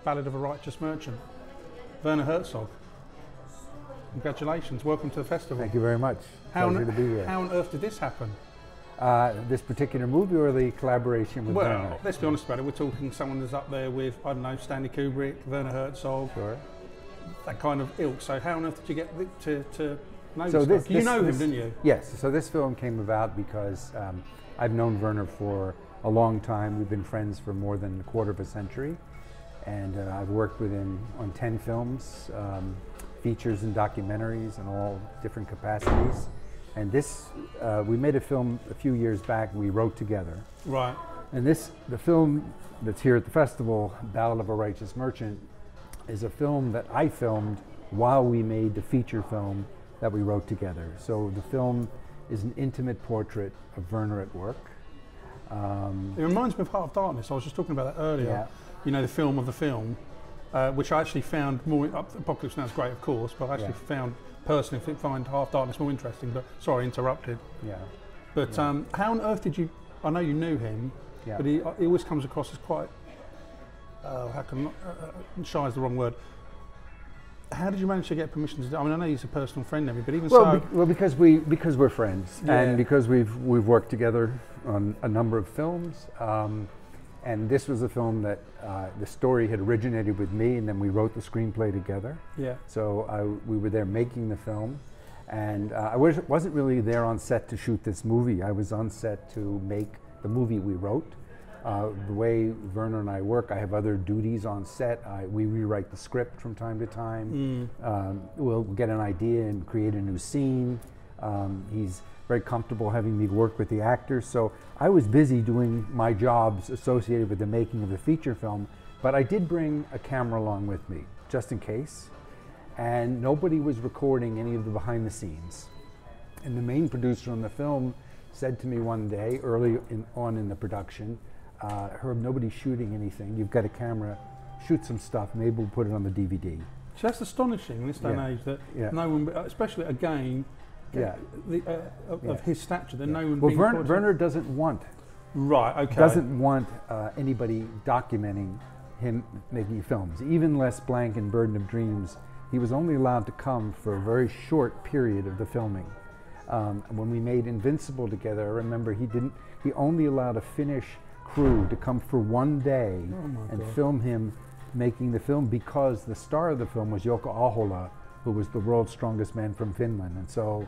Ballad of a Righteous Merchant. Werner Herzog. Congratulations, welcome to the festival. Thank you very much. Pleasure to be here. How on earth did this happen? This particular movie or the collaboration with Werner? Well, let's be honest about it. We're talking someone that's up there with, I don't know, Stanley Kubrick, Werner Herzog, Sure. that kind of ilk. So how on earth did you get to know So this? You know him, didn't you? Yes. So this film came about because I've known Werner for a long time. We've been friends for more than a quarter of a century. And I've worked with him on 10 films, features and documentaries in all different capacities. And this, we made a film a few years back we wrote together. Right. And the film that's here at the festival, Ballad of a Righteous Merchant, is a film that I filmed while we made the feature film that we wrote together. So the film is an intimate portrait of Werner at work. It reminds me of Heart of Darkness. I was just talking about that earlier. Yeah. You know, the film of the film, which I actually found more, Apocalypse Now is great of course, but I actually found, personally, find Heart of Darkness more interesting, but sorry, interrupted. Yeah. But how on earth did you, I know you knew him, but he always comes across as quite, shy is the wrong word. How did you manage to get permission to do? I mean, I know he's a personal friend of you, but even because we're friends, and because we've worked together on a number of films, and this was a film that the story had originated with me, and then we wrote the screenplay together. Yeah. So we were there making the film, and I wasn't really there on set to shoot this movie. I was on set to make the movie we wrote. The way Werner and I work, I have other duties on set. We rewrite the script from time to time. We'll get an idea and create a new scene. He's very comfortable having me work with the actors. So I was busy doing my jobs associated with the making of the feature film, but I did bring a camera along with me, just in case. And nobody was recording any of the behind the scenes. And the main producer on the film said to me one day, early on in the production, Herb, nobody's shooting anything. You've got a camera, shoot some stuff, maybe we'll put it on the DVD. So that's astonishing in this day and age that no one, especially again, of his stature, that no one. Well, Werner doesn't want. Right. Okay. Doesn't want anybody documenting him making films. Even Les Blanc in Burden of Dreams, he was only allowed to come for a very short period of the filming. When we made Invincible together, I remember he only allowed a Finnish crew to come for one day and film him making the film, because the star of the film was Jouko Ahola, who was the world's strongest man from Finland. And so,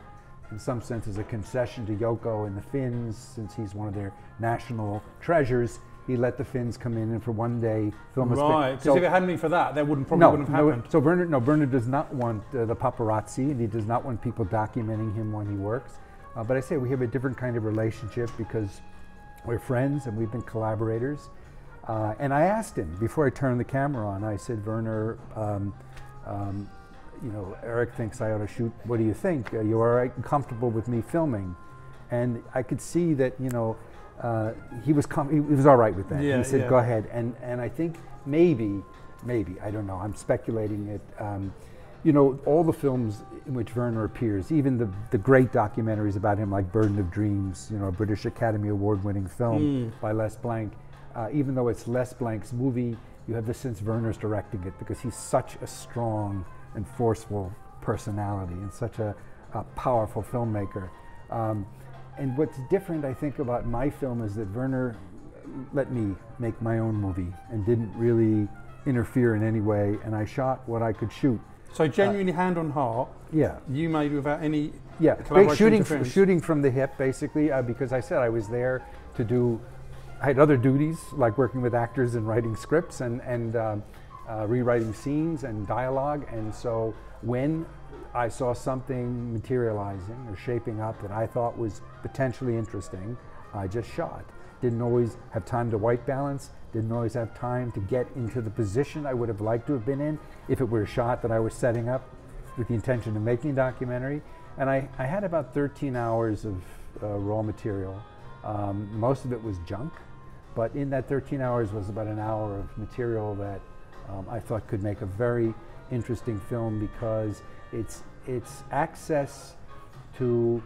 in some sense, as a concession to Jouko and the Finns, since he's one of their national treasures, he let the Finns come in and for one day film. Right, because if it hadn't been for that, that wouldn't have happened. So Werner does not want the paparazzi, and he does not want people documenting him when he works. But I say we have a different kind of relationship because we're friends and we've been collaborators. And I asked him before I turned the camera on. I said, Werner, you know, Eric thinks I ought to shoot. What do you think? Are you all right and comfortable with me filming? And I could see that, you know, he was all right with that. He said, go ahead. And I think maybe, I don't know, I'm speculating it. You know, all the films in which Werner appears, even the great documentaries about him like Burden of Dreams, you know, a British Academy Award-winning film by Les Blanc, even though it's Les Blanc's movie, you have the sense Werner's directing it because he's such a strong and forceful personality and such a powerful filmmaker. And what's different, I think, about my film is that Werner let me make my own movie and didn't really interfere in any way, and I shot what I could shoot. So genuinely hand on heart, you made without any shooting from the hip, basically, because I said I was there to do, I had other duties, like working with actors and writing scripts and rewriting scenes and dialogue, and so when I saw something materializing or shaping up that I thought was potentially interesting, I just shot. Didn't always have time to white balance, didn't always have time to get into the position I would have liked to have been in if it were a shot that I was setting up with the intention of making a documentary. And I had about 13 hours of raw material. Most of it was junk, but in that 13 hours was about an hour of material that I thought could make a very interesting film because it's access to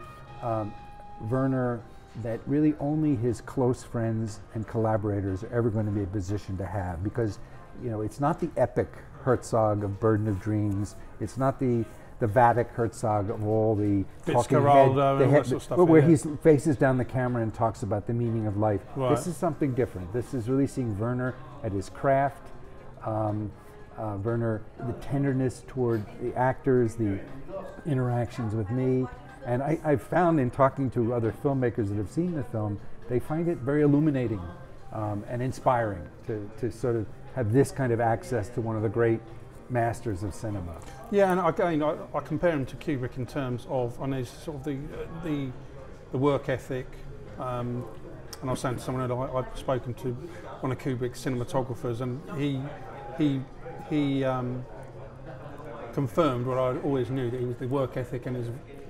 Werner that really only his close friends and collaborators are ever going to be in a position to have, because it's not the epic Herzog of Burden of Dreams. It's not the Vatic Herzog of all the talking head, stuff, where he faces down the camera and talks about the meaning of life. Right. This is something different. This is really seeing Werner at his craft. Werner, the tenderness toward the actors, the interactions with me. And I've found in talking to other filmmakers that have seen the film, they find it very illuminating and inspiring to sort of have this kind of access to one of the great masters of cinema. Yeah, and again, I compare him to Kubrick in terms of, I know, sort of the work ethic. And I was saying to someone that I've spoken to one of Kubrick's cinematographers, and he confirmed what I always knew, that he was the work ethic and is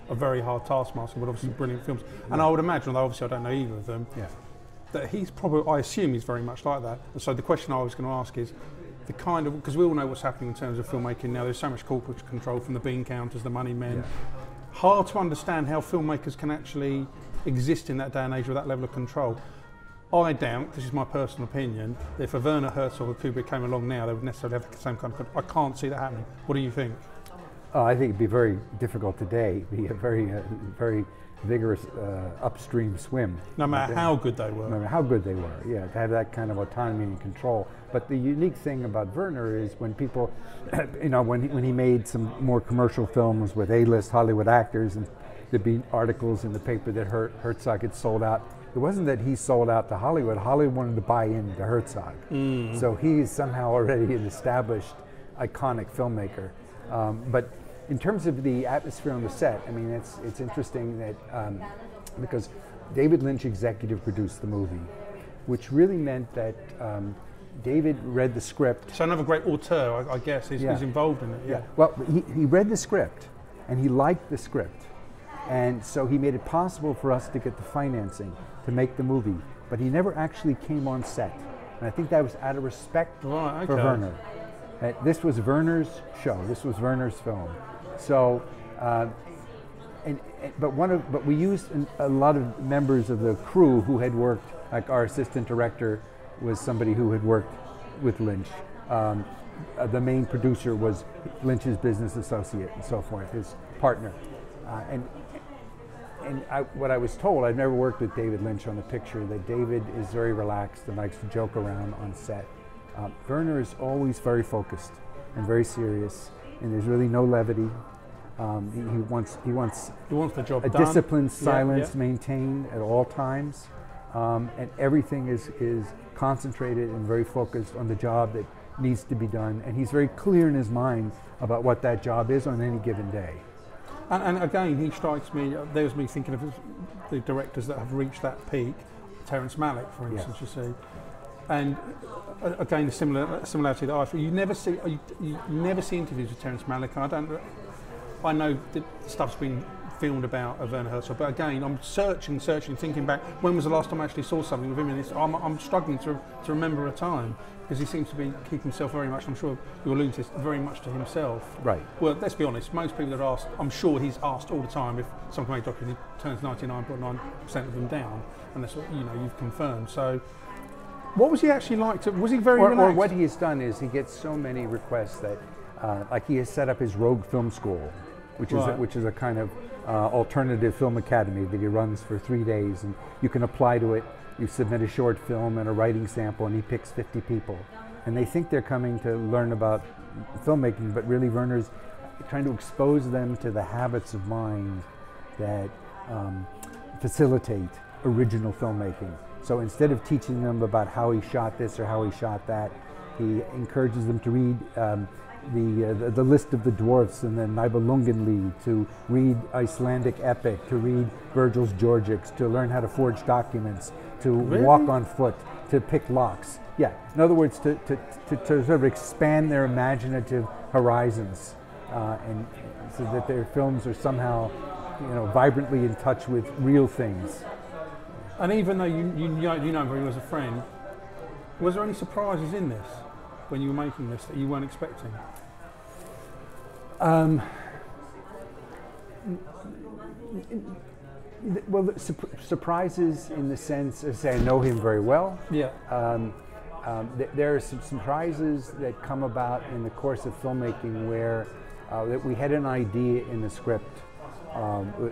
a very hard taskmaster, but obviously brilliant films. And I would imagine, although obviously I don't know either of them, that he's probably, I assume he's very much like that. And so the question I was going to ask is, the kind of, because we all know what's happening in terms of filmmaking now, there's so much corporate control from the bean counters, the money men. Hard to understand how filmmakers can actually exist in that day and age with that level of control. I doubt, this is my personal opinion, that if a Werner Herzog or Kubrick came along now, they would necessarily have the same kind of control. I can't see that happening. What do you think? I think it'd be very difficult today. It'd be a very, very vigorous upstream swim. No matter how good they were. No matter how good they were, yeah, to have that kind of autonomy and control. But the unique thing about Werner is when people, when he made some more commercial films with A-list Hollywood actors, and there'd be articles in the paper that Herzog had sold out. It wasn't that he sold out to Hollywood. Hollywood wanted to buy into Herzog. So he's somehow already an established, iconic filmmaker. But in terms of the atmosphere on the set, I mean, it's interesting that because David Lynch executive produced the movie, which really meant that David read the script. So another great auteur, I guess, is involved in it. Yeah. Well, he read the script, and he liked the script, and so he made it possible for us to get the financing to make the movie. But he never actually came on set, and I think that was out of respect for Werner. This was Werner's show. This was Werner's film. So, but we used a lot of members of the crew who had worked. Like our assistant director was somebody who had worked with Lynch. The main producer was Lynch's business associate and so forth, his partner. What I was told, I've never worked with David Lynch on a picture, that David is very relaxed and likes to joke around on set. Werner is always very focused and very serious, and there's really no levity. He wants the job a done. Disciplined silence maintained at all times, and everything is concentrated and very focused on the job that needs to be done, and he's very clear in his mind about what that job is on any given day. And again, he strikes me, there's me thinking of the directors that have reached that peak, Terrence Malick, for instance, you see. And again, the similarity that you never see interviews with Terrence Malick. I know that stuff's been filmed about Werner Herzog, but again, I'm searching, thinking back. When was the last time I actually saw something with him? And I'm struggling to remember a time, because he seems to keep himself very much. I'm sure you'll allude to this, very much to himself. Right. Well, let's be honest. Most people that are asked, I'm sure he's asked all the time if someone made a document, he turns 99.9% of them down, and that's what you've confirmed. So. What was he actually like? Was he very relaxed? Or what he has done is he gets so many requests that, like he has set up his Rogue Film School, which is a kind of alternative film academy that he runs for 3 days, and you can apply to it. You submit a short film and a writing sample, and he picks 50 people, and they think they're coming to learn about filmmaking, but really Werner's trying to expose them to the habits of mind that facilitate original filmmaking. So instead of teaching them about how he shot this or how he shot that, he encourages them to read the list of the dwarfs in the Nibelungenlied, to read Icelandic epic, to read Virgil's Georgics, to learn how to forge documents, to walk on foot, to pick locks. Yeah, in other words, to sort of expand their imaginative horizons, and so that their films are somehow, vibrantly in touch with real things. And even though you know him very well as a friend, was there any surprises in this when you were making this that you weren't expecting? Well, surprises in the sense, as I say, I know him very well. Yeah. there are some surprises that come about in the course of filmmaking where that we had an idea in the script.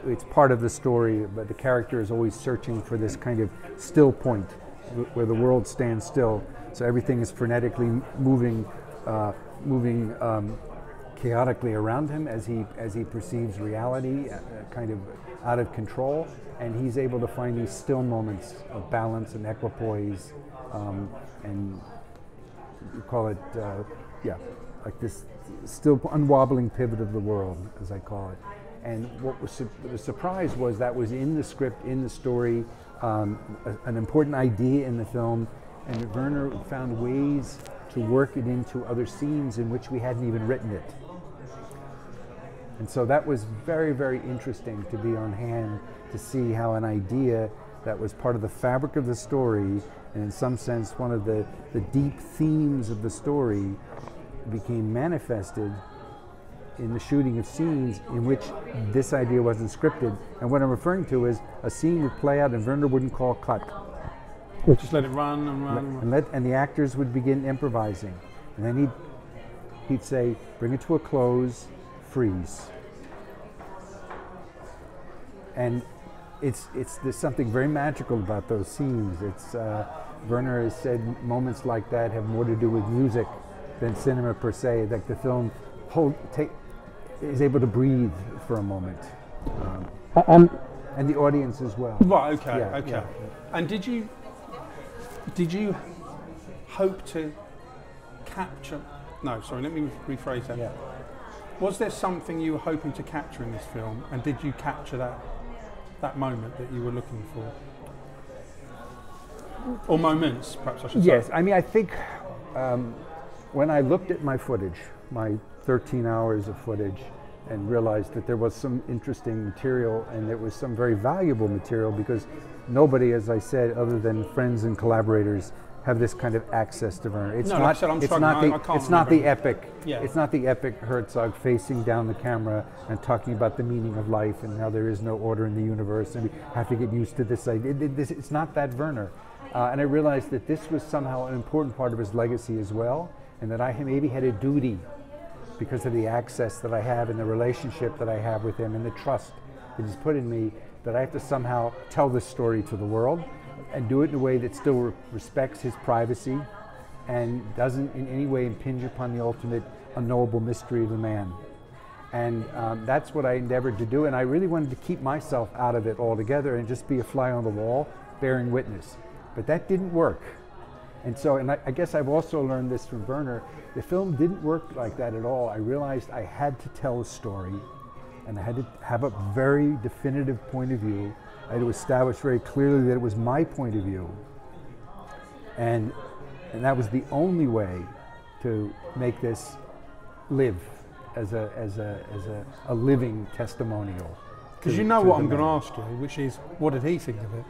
It's part of the story, but the character is always searching for this kind of still point where the world stands still. So everything is frenetically moving chaotically around him as he perceives reality, kind of out of control, and he's able to find these still moments of balance and equipoise, and we call it, like this still unwobbling pivot of the world, as I call it. And what was the surprise was that was in the script, in the story, an important idea in the film, and Werner found ways to work it into other scenes in which we hadn't even written it. And so that was very, very interesting to be on hand to see how an idea that was part of the fabric of the story, and in some sense one of the deep themes of the story, became manifested in the shooting of scenes in which this idea wasn't scripted. And what I'm referring to is a scene would play out and Werner wouldn't call cut. Just let it run and run and run. And the actors would begin improvising. And then he'd say, bring it to a close, freeze. And there's something very magical about those scenes. Werner has said moments like that have more to do with music than cinema per se, that the film is able to breathe for a moment. And the audience as well. Right, okay, yeah, okay. Yeah. And did you hope to capture, no, sorry, let me rephrase that. Yeah. Was there something you were hoping to capture in this film, and did you capture that moment that you were looking for? Or moments, perhaps I should say. Yes, I mean, I think when I looked at my footage, my 13 hours of footage, and realized that there was some interesting material and there was some very valuable material, because nobody, as I said, other than friends and collaborators, have this kind of access to Werner. It's not the epic. Yeah. It's not the epic Herzog facing down the camera and talking about the meaning of life and how there is no order in the universe and we have to get used to this idea. It's not that Werner. And I realized that this was somehow an important part of his legacy as well, and that I maybe had a duty, because of the access that I have and the relationship that I have with him and the trust that he's put in me, that I have to somehow tell this story to the world and do it in a way that still respects his privacy and doesn't in any way impinge upon the ultimate unknowable mystery of the man. And that's what I endeavored to do, and I really wanted to keep myself out of it altogether and just be a fly on the wall bearing witness. But that didn't work. And so, I guess I've also learned this from Werner, the film didn't work like that at all. I realized I had to tell a story, and I had to have a very definitive point of view. I had to establish very clearly that it was my point of view. And that was the only way to make this live as a living testimonial. Because you know what I'm going to ask you, which is, what did he think of it?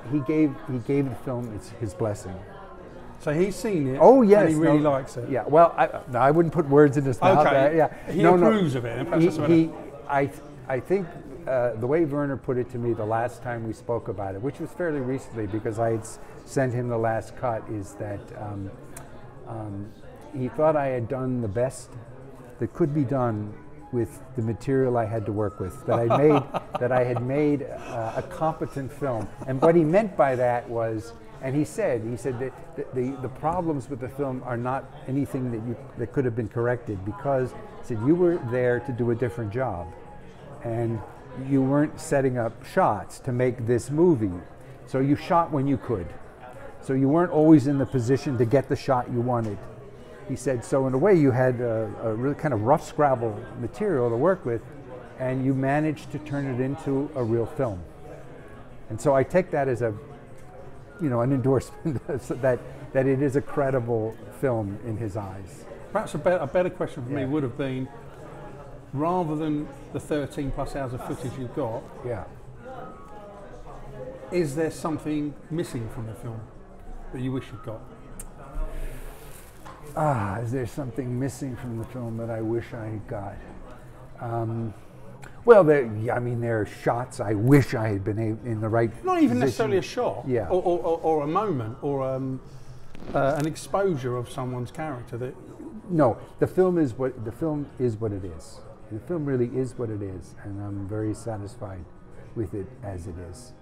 He gave the film his blessing. So he's seen it. Oh yes, and he really likes it. Yeah. Well, I wouldn't put words in his mouth. Okay. Yeah. He approves of it. I think the way Werner put it to me the last time we spoke about it, which was fairly recently, because I had sent him the last cut, is that he thought I had done the best that could be done with the material I had to work with, that I had made a competent film. And what he meant by that was, and he said that the problems with the film are not anything that could have been corrected, because he said you were there to do a different job, and you weren't setting up shots to make this movie. So you shot when you could. So you weren't always in the position to get the shot you wanted. He said, so in a way you had a really kind of rough scrabble material to work with, and you managed to turn it into a real film. And so I take that as an endorsement that it is a credible film in his eyes. Perhaps a better question for me would have been, rather than the 13 plus hours of footage you've got, is there something missing from the film that you wish you'd got? Is there something missing from the film that I wish I had got? Well, there are shots I wish I had been in the right Not even position. necessarily a shot, yeah, or a moment, or an exposure of someone's character that. No, the film is what it is. The film really is what it is, and I'm very satisfied with it as it is.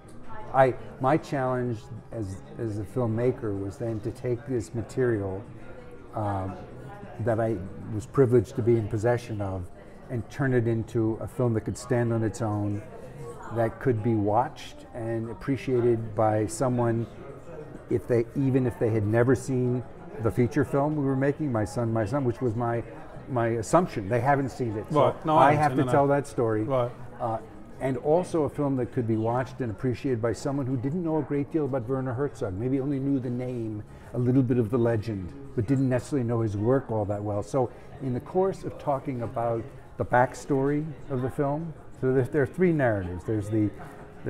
My challenge as a filmmaker was then to take this material that I was privileged to be in possession of and turn it into a film that could stand on its own, that could be watched and appreciated by someone even if they had never seen the feature film we were making, My Son, which was my assumption. They haven't seen it, so right. No, I have to tell that story. Right. And also a film that could be watched and appreciated by someone who didn't know a great deal about Werner Herzog, maybe only knew the name, a little bit of the legend, but didn't necessarily know his work all that well. So in the course of talking about the backstory of the film, so there are three narratives. There's the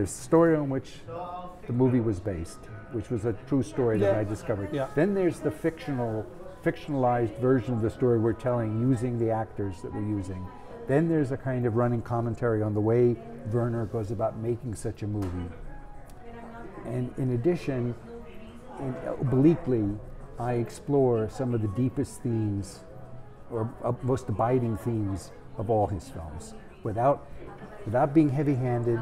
story on which the movie was based, which was a true story that I discovered. Yeah. Then there's the fictionalized version of the story we're telling using the actors that we're using. Then there's a kind of running commentary on the way Werner goes about making such a movie. And in addition, obliquely, I explore some of the deepest themes or most abiding themes of all his films without being heavy-handed,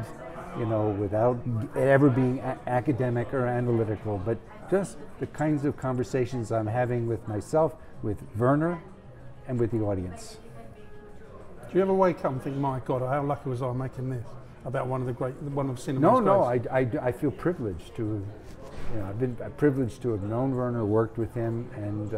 without ever being academic or analytical, but just the kinds of conversations I'm having with myself, with Werner, and with the audience. Do you ever wake up and think, my God, how lucky was I making this about one of cinema's greats? I feel privileged to, I've been privileged to have known Werner, worked with him, and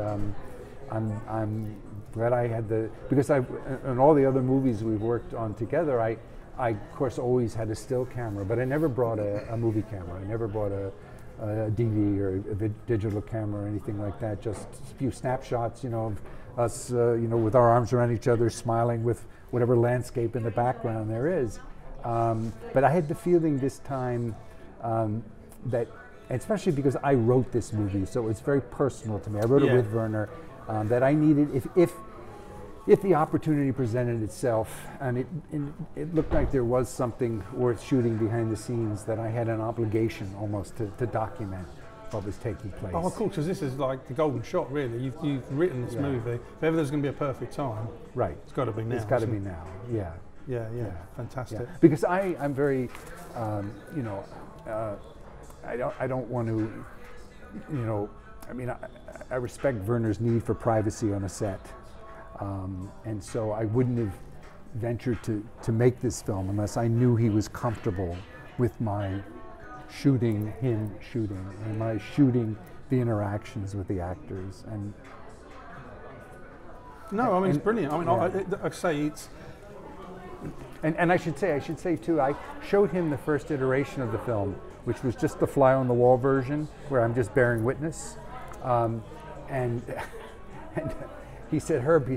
I'm glad I had because in all the other movies we've worked on together, I of course always had a still camera, but I never brought a movie camera. I never brought a DV or a digital camera or anything like that. Just a few snapshots, of us, with our arms around each other, smiling with whatever landscape in the background there is. But I had the feeling this time that, especially because I wrote this movie, so it's very personal to me. I wrote it with Werner. That I needed, if the opportunity presented itself, and it looked like there was something worth shooting behind the scenes, that I had an obligation almost to document what was taking place. Oh, of course, because this is like the golden shot, really. You've written this movie. If ever there's going to be a perfect time, right? It's got to be now. It's got to be now. Yeah. Yeah. Fantastic. Yeah. Because I'm very, I don't want to, I respect Werner's need for privacy on a set, and so I wouldn't have ventured to make this film unless I knew he was comfortable with my shooting and my shooting the interactions with the actors. And it's brilliant. I say it's. And I should say too, I showed him the first iteration of the film, which was just the fly on the wall version, where I'm just bearing witness. And he said, Herb,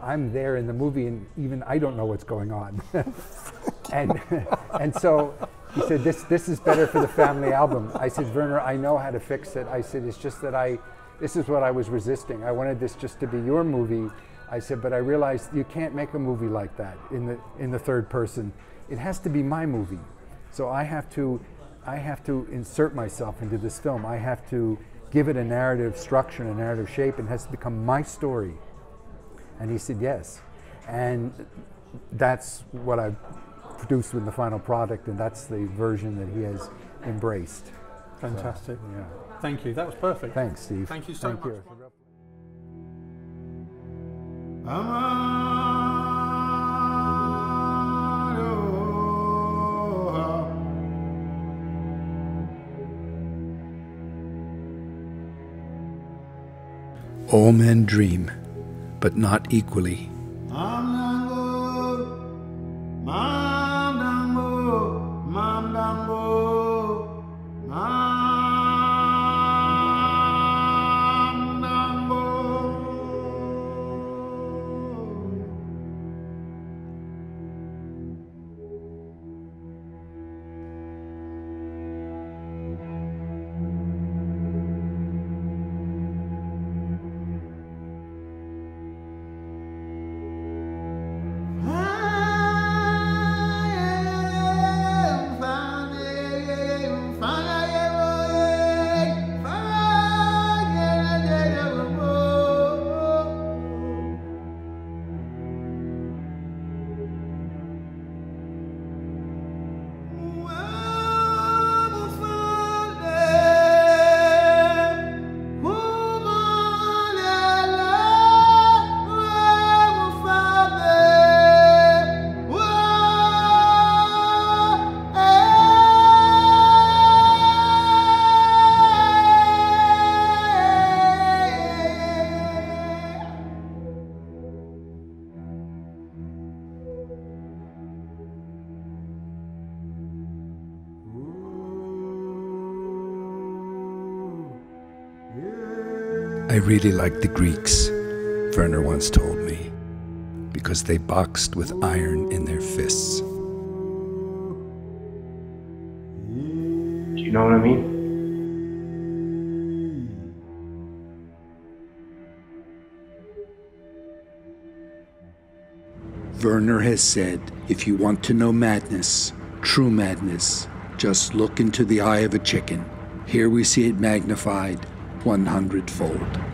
I'm there in the movie, and even I don't know what's going on. and so he said, this is better for the family album. I said, Werner, I know how to fix it. I said, it's just that this is what I was resisting. I wanted this just to be your movie. I said, but I realized you can't make a movie like that in the third person. It has to be my movie. So I have to insert myself into this film. I have to give it a narrative structure and a narrative shape, and it has to become my story. And he said yes. And that's what I've produced with the final product, and that's the version that he has embraced. Fantastic. So, yeah. Thank you. That was perfect. Thanks, Steve. Thank you so much. All men dream, but not equally. I really like the Greeks, Werner once told me, because they boxed with iron in their fists. Do you know what I mean? Werner has said, if you want to know madness, true madness, just look into the eye of a chicken. Here we see it magnified 100-fold.